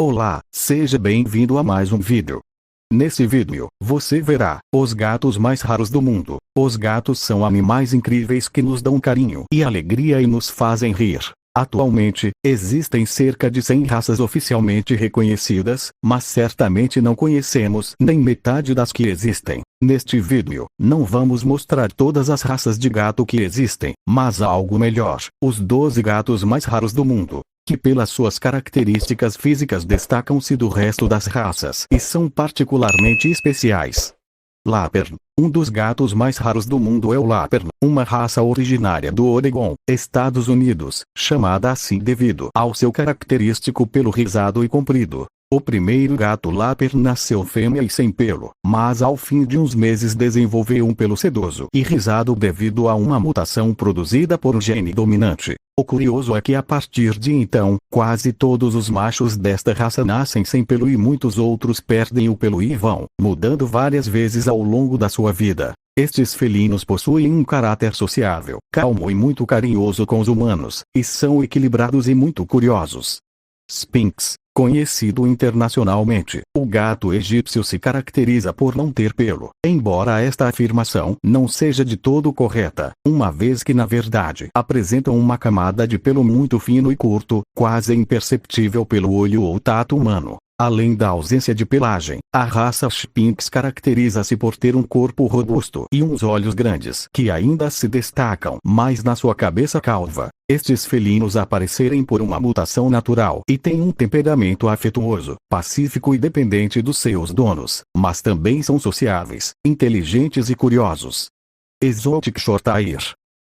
Olá, seja bem-vindo a mais um vídeo. Nesse vídeo, você verá os gatos mais raros do mundo. Os gatos são animais incríveis que nos dão carinho e alegria e nos fazem rir. Atualmente, existem cerca de 100 raças oficialmente reconhecidas, mas certamente não conhecemos nem metade das que existem. Neste vídeo, não vamos mostrar todas as raças de gato que existem, mas algo melhor: os 12 gatos mais raros do mundo, que pelas suas características físicas destacam-se do resto das raças e são particularmente especiais. Lapern. Um dos gatos mais raros do mundo é o Lapern, uma raça originária do Oregon, Estados Unidos, chamada assim devido ao seu característico pelo rizado e comprido. O primeiro gato Lapern nasceu fêmea e sem pelo, mas ao fim de uns meses desenvolveu um pelo sedoso e rizado devido a uma mutação produzida por um gene dominante. O curioso é que a partir de então, quase todos os machos desta raça nascem sem pelo e muitos outros perdem o pelo e vão mudando várias vezes ao longo da sua vida. Estes felinos possuem um caráter sociável, calmo e muito carinhoso com os humanos, e são equilibrados e muito curiosos. Sphinx. Conhecido internacionalmente, o gato egípcio se caracteriza por não ter pelo, embora esta afirmação não seja de todo correta, uma vez que na verdade apresentam uma camada de pelo muito fino e curto, quase imperceptível pelo olho ou tato humano. Além da ausência de pelagem, a raça Sphinx caracteriza-se por ter um corpo robusto e uns olhos grandes que ainda se destacam mais na sua cabeça calva. Estes felinos aparecerem por uma mutação natural e têm um temperamento afetuoso, pacífico e dependente dos seus donos, mas também são sociáveis, inteligentes e curiosos. Exotic Shorthair.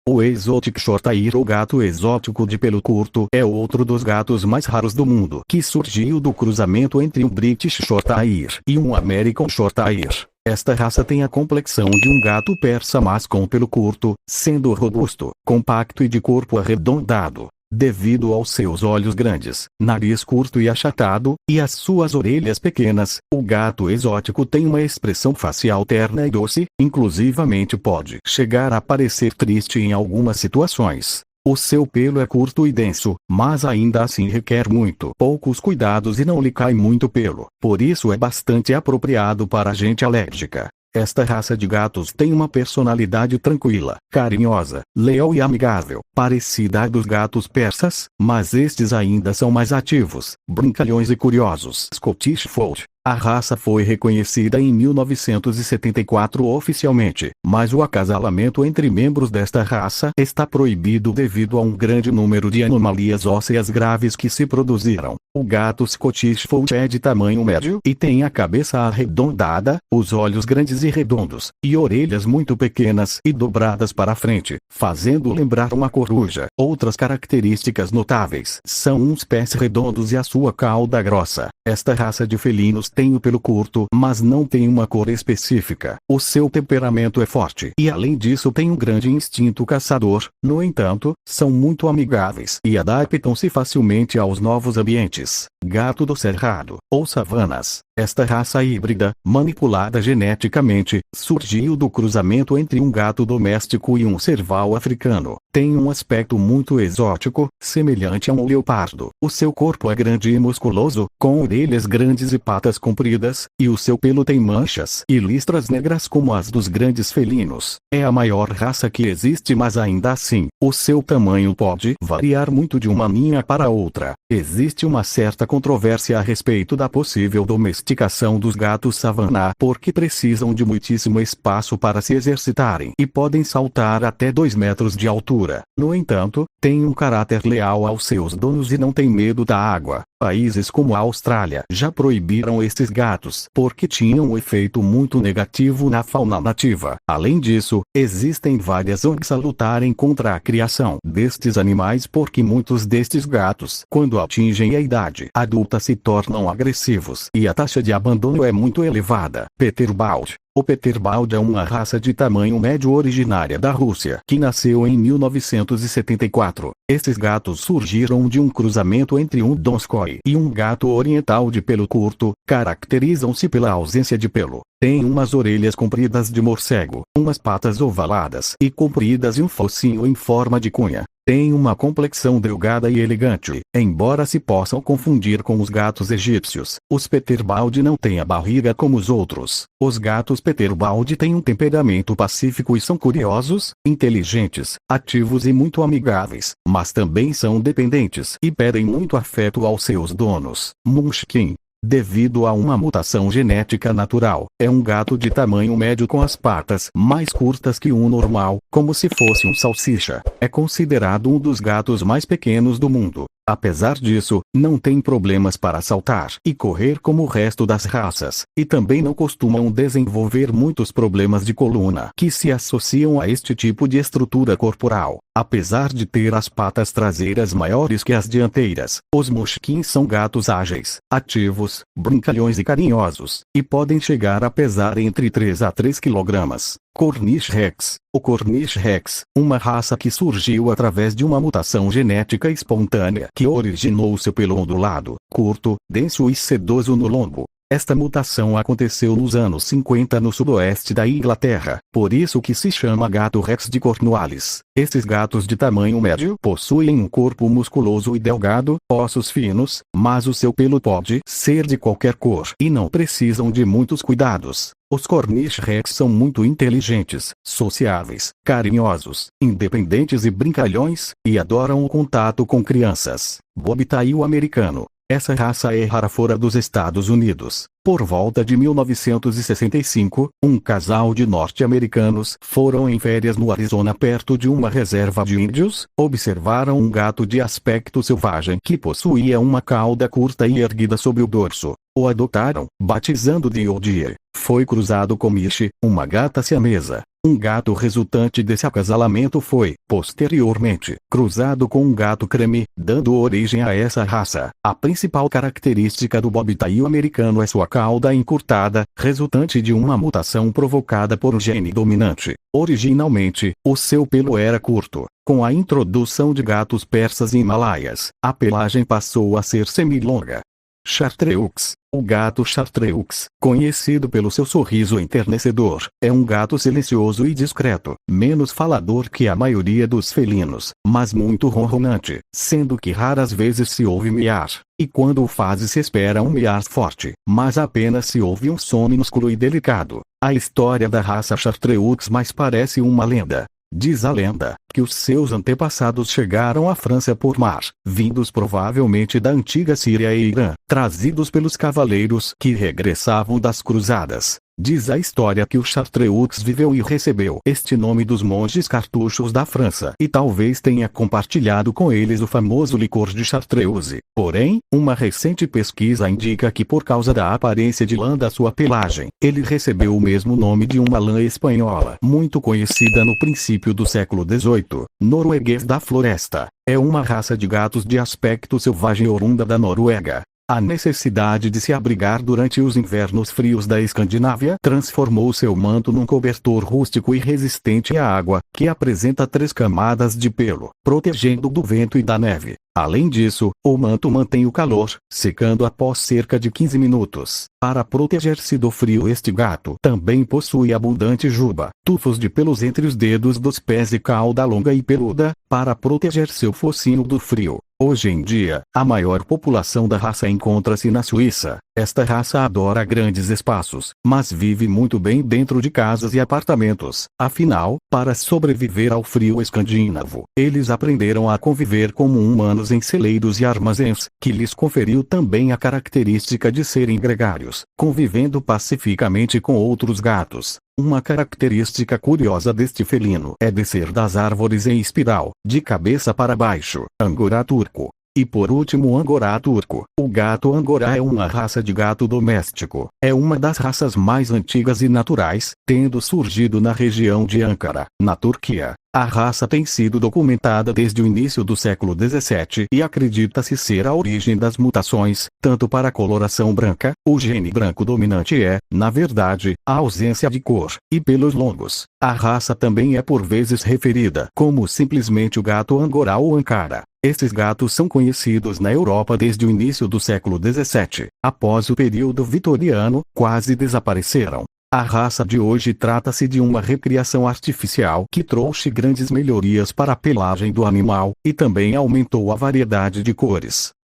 O Exotic Shorthair ou gato exótico de pelo curto é outro dos gatos mais raros do mundo, que surgiu do cruzamento entre um British Shorthair e um American Shorthair. Esta raça tem a complexão de um gato persa mas com pelo curto, sendo robusto, compacto e de corpo arredondado. Devido aos seus olhos grandes, nariz curto e achatado, e às suas orelhas pequenas, o gato exótico tem uma expressão facial terna e doce, inclusivamente pode chegar a parecer triste em algumas situações. O seu pelo é curto e denso, mas ainda assim requer muito poucos cuidados e não lhe cai muito pelo, por isso é bastante apropriado para gente alérgica. Esta raça de gatos tem uma personalidade tranquila, carinhosa, leal e amigável, parecida à dos gatos persas, mas estes ainda são mais ativos, brincalhões e curiosos. Scottish Fold. A raça foi reconhecida em 1974 oficialmente, mas o acasalamento entre membros desta raça está proibido devido a um grande número de anomalias ósseas graves que se produziram. O gato Scottish Fold é de tamanho médio e tem a cabeça arredondada, os olhos grandes e redondos, e orelhas muito pequenas e dobradas para frente, fazendo lembrar uma coruja. Outras características notáveis são uns pés redondos e a sua cauda grossa. Esta raça de felinos tem o pelo curto, mas não tem uma cor específica. O seu temperamento é forte e além disso tem um grande instinto caçador. No entanto, são muito amigáveis e adaptam-se facilmente aos novos ambientes. Gato do Cerrado, ou Savanas. Esta raça híbrida, manipulada geneticamente, surgiu do cruzamento entre um gato doméstico e um serval africano. Tem um aspecto muito exótico, semelhante a um leopardo. O seu corpo é grande e musculoso, com orelhas grandes e patas compridas, e o seu pelo tem manchas e listras negras como as dos grandes felinos. É a maior raça que existe, mas ainda assim, o seu tamanho pode variar muito de uma linha para outra. Existe uma certa controvérsia a respeito da possível domesticação dos gatos savana porque precisam de muitíssimo espaço para se exercitarem e podem saltar até 2 metros de altura. No entanto, têm um caráter leal aos seus donos e não têm medo da água. Países como a Austrália já proibiram estes gatos porque tinham um efeito muito negativo na fauna nativa. Além disso, existem várias ONGs a lutarem contra a criação destes animais porque muitos destes gatos, quando atingem a idade adulta, se tornam agressivos e a taxa de abandono é muito elevada. Peterbald. O Peterbald é uma raça de tamanho médio originária da Rússia, que nasceu em 1974. Estes gatos surgiram de um cruzamento entre um Donskoi e um gato oriental de pelo curto, caracterizam-se pela ausência de pelo. Tem umas orelhas compridas de morcego, umas patas ovaladas e compridas e um focinho em forma de cunha. Tem uma complexão delgada e elegante, embora se possam confundir com os gatos egípcios. Os Peterbald não têm a barriga como os outros. Os gatos Peterbald têm um temperamento pacífico e são curiosos, inteligentes, ativos e muito amigáveis, mas também são dependentes e pedem muito afeto aos seus donos. Munchkin, devido a uma mutação genética natural, é um gato de tamanho médio com as patas mais curtas que um normal, como se fosse um salsicha. É considerado um dos gatos mais pequenos do mundo. Apesar disso, não tem problemas para saltar e correr como o resto das raças, e também não costumam desenvolver muitos problemas de coluna que se associam a este tipo de estrutura corporal. Apesar de ter as patas traseiras maiores que as dianteiras, os Munchkins são gatos ágeis, ativos, brincalhões e carinhosos, e podem chegar a pesar entre 3 a 3 kg. Cornish Rex. O Cornish Rex, uma raça que surgiu através de uma mutação genética espontânea que originou seu pelo ondulado, curto, denso e sedoso no lombo. Esta mutação aconteceu nos anos 50 no sudoeste da Inglaterra, por isso que se chama gato Rex de Cornualles. Esses gatos de tamanho médio possuem um corpo musculoso e delgado, ossos finos, mas o seu pelo pode ser de qualquer cor e não precisam de muitos cuidados. Os Cornish Rex são muito inteligentes, sociáveis, carinhosos, independentes e brincalhões, e adoram o contato com crianças. Bobtail americano. Essa raça é rara fora dos Estados Unidos. Por volta de 1965, um casal de norte-americanos foram em férias no Arizona perto de uma reserva de índios, observaram um gato de aspecto selvagem que possuía uma cauda curta e erguida sobre o dorso. O adotaram, batizando de Odie. Foi cruzado com Michi, uma gata siamesa. Um gato resultante desse acasalamento foi, posteriormente, cruzado com um gato creme, dando origem a essa raça. A principal característica do Bobtail americano é sua cauda encurtada, resultante de uma mutação provocada por um gene dominante. Originalmente, o seu pelo era curto. Com a introdução de gatos persas e himalaias, a pelagem passou a ser semilonga. Chartreux. O gato Chartreux, conhecido pelo seu sorriso enternecedor, é um gato silencioso e discreto, menos falador que a maioria dos felinos, mas muito ronronante, sendo que raras vezes se ouve miar, e quando o faz se espera um miar forte, mas apenas se ouve um som minúsculo e delicado. A história da raça Chartreux mais parece uma lenda. Diz a lenda, que os seus antepassados chegaram à França por mar, vindos provavelmente da antiga Síria e Irã, trazidos pelos cavaleiros que regressavam das cruzadas. Diz a história que o Chartreux viveu e recebeu este nome dos monges cartuchos da França e talvez tenha compartilhado com eles o famoso licor de Chartreuse. Porém, uma recente pesquisa indica que por causa da aparência de lã da sua pelagem, ele recebeu o mesmo nome de uma lã espanhola muito conhecida no princípio do século XVIII, norueguês da floresta. É uma raça de gatos de aspecto selvagem oriunda da Noruega. A necessidade de se abrigar durante os invernos frios da Escandinávia transformou seu manto num cobertor rústico e resistente à água, que apresenta 3 camadas de pelo, protegendo do vento e da neve. Além disso, o manto mantém o calor, secando após cerca de 15 minutos. Para proteger-se do frio, este gato também possui abundante juba, tufos de pelos entre os dedos dos pés e cauda longa e peluda, para proteger seu focinho do frio. Hoje em dia, a maior população da raça encontra-se na Suíça. Esta raça adora grandes espaços, mas vive muito bem dentro de casas e apartamentos. Afinal, para sobreviver ao frio escandinavo, eles aprenderam a conviver como humanos em celeiros e armazéns, que lhes conferiu também a característica de serem gregários, convivendo pacificamente com outros gatos. Uma característica curiosa deste felino é descer das árvores em espiral, de cabeça para baixo. Angorá turco. E por último, Angorá turco. O gato Angorá é uma raça de gato doméstico. É uma das raças mais antigas e naturais, tendo surgido na região de Ankara, na Turquia. A raça tem sido documentada desde o início do século XVII e acredita-se ser a origem das mutações, tanto para a coloração branca, o gene branco dominante é, na verdade, a ausência de cor, e pelos longos. A raça também é por vezes referida como simplesmente o gato Angorá ou Ankara. Estes gatos são conhecidos na Europa desde o início do século XVII. Após o período vitoriano, quase desapareceram. A raça de hoje trata-se de uma recriação artificial que trouxe grandes melhorias para a pelagem do animal, e também aumentou a variedade de cores.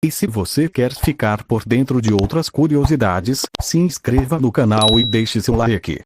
E se você quer ficar por dentro de outras curiosidades, se inscreva no canal e deixe seu like.